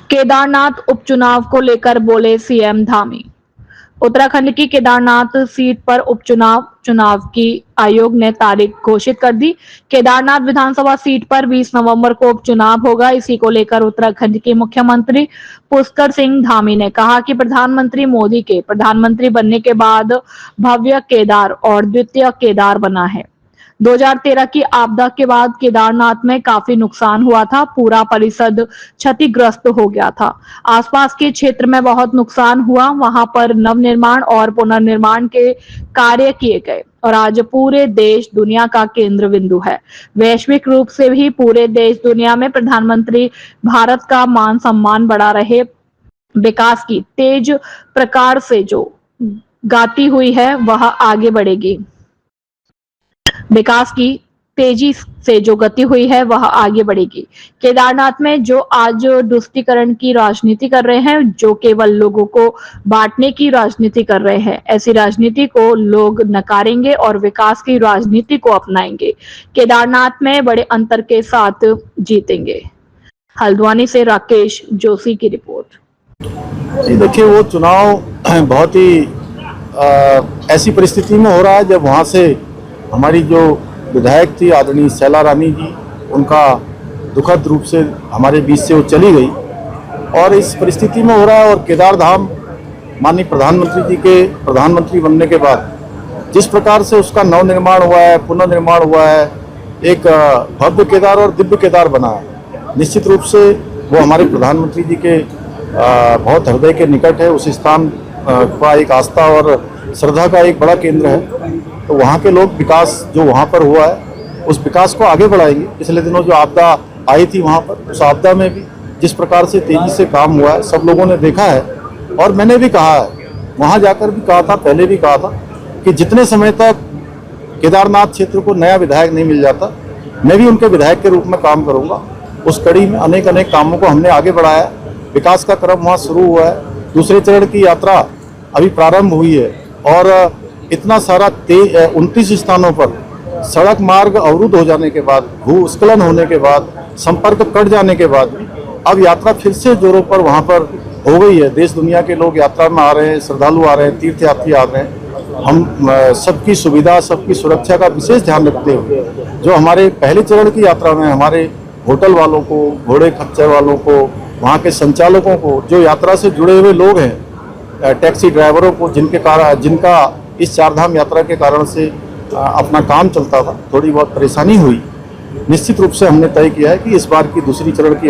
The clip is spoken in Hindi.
केदारनाथ उपचुनाव को लेकर बोले सीएम धामी। उत्तराखंड की केदारनाथ सीट पर चुनाव की आयोग ने तारीख घोषित कर दी। केदारनाथ विधानसभा सीट पर 20 नवंबर को उपचुनाव होगा। इसी को लेकर उत्तराखंड के मुख्यमंत्री पुष्कर सिंह धामी ने कहा कि प्रधानमंत्री मोदी के प्रधानमंत्री बनने के बाद भव्य केदार और द्वितीय केदार बना है। 2013 की आपदा के बाद केदारनाथ में काफी नुकसान हुआ था। पूरा परिसर क्षतिग्रस्त हो गया था। आसपास के क्षेत्र में बहुत नुकसान हुआ। वहां पर नवनिर्माण और पुनर्निर्माण के कार्य किए गए और आज पूरे देश दुनिया का केंद्र बिंदु है। वैश्विक रूप से भी पूरे देश दुनिया में प्रधानमंत्री भारत का मान सम्मान बढ़ा रहे। विकास की तेज प्रकार से जो गाती हुई है वह आगे बढ़ेगी। विकास की तेजी से जो गति हुई है वह आगे बढ़ेगी। केदारनाथ में जो आज तुष्टीकरण की राजनीति कर रहे हैं, जो केवल लोगों को बांटने की राजनीति कर रहे हैं, ऐसी राजनीति को लोग नकारेंगे और विकास की राजनीति को अपनाएंगे। केदारनाथ में बड़े अंतर के साथ जीतेंगे। हल्द्वानी से राकेश जोशी की रिपोर्ट। देखिए, वो चुनाव बहुत ही ऐसी परिस्थिति में हो रहा है जब वहाँ से हमारी जो विधायक थी आदरणीय शैला रानी जी, उनका दुखद रूप से हमारे बीच से वो चली गई और इस परिस्थिति में हो रहा है। और केदार धाम माननीय प्रधानमंत्री जी के प्रधानमंत्री बनने के बाद जिस प्रकार से उसका नवनिर्माण हुआ है, पुनर्निर्माण हुआ है, एक भव्य केदार और दिव्य केदार बना है। निश्चित रूप से वो हमारे प्रधानमंत्री जी के बहुत हृदय के निकट है। उस स्थान का एक आस्था और श्रद्धा का एक बड़ा केंद्र है। तो वहाँ के लोग विकास जो वहाँ पर हुआ है उस विकास को आगे बढ़ाएंगे। पिछले दिनों जो आपदा आई थी वहाँ पर, उस आपदा में भी जिस प्रकार से तेजी से काम हुआ है सब लोगों ने देखा है। और मैंने भी कहा है, वहाँ जाकर भी कहा था, पहले भी कहा था कि जितने समय तक केदारनाथ क्षेत्र को नया विधायक नहीं मिल जाता, मैं भी उनके विधायक के रूप में काम करूँगा। उस कड़ी में अनेक कामों को हमने आगे बढ़ाया। विकास का क्रम वहाँ शुरू हुआ है। दूसरे चरण की यात्रा अभी प्रारंभ हुई है और इतना सारा 29 स्थानों पर सड़क मार्ग अवरुद्ध हो जाने के बाद, भूस्खलन होने के बाद, संपर्क कट जाने के बाद अब यात्रा फिर से जोरों पर वहाँ पर हो गई है। देश दुनिया के लोग यात्रा में आ रहे हैं, श्रद्धालु आ रहे हैं, तीर्थयात्री आ रहे हैं। हम सबकी सुविधा, सबकी सुरक्षा का विशेष ध्यान रखते हुए जो हमारे पहले चरण की यात्रा में हमारे होटल वालों को, घोड़े खच्चर वालों को, वहाँ के संचालकों को, जो यात्रा से जुड़े हुए लोग हैं, टैक्सी ड्राइवरों को, जिनका इस चारधाम यात्रा के कारण से अपना काम चलता था, थोड़ी बहुत परेशानी हुई। निश्चित रूप से हमने तय किया है कि इस बार की दूसरी चरण की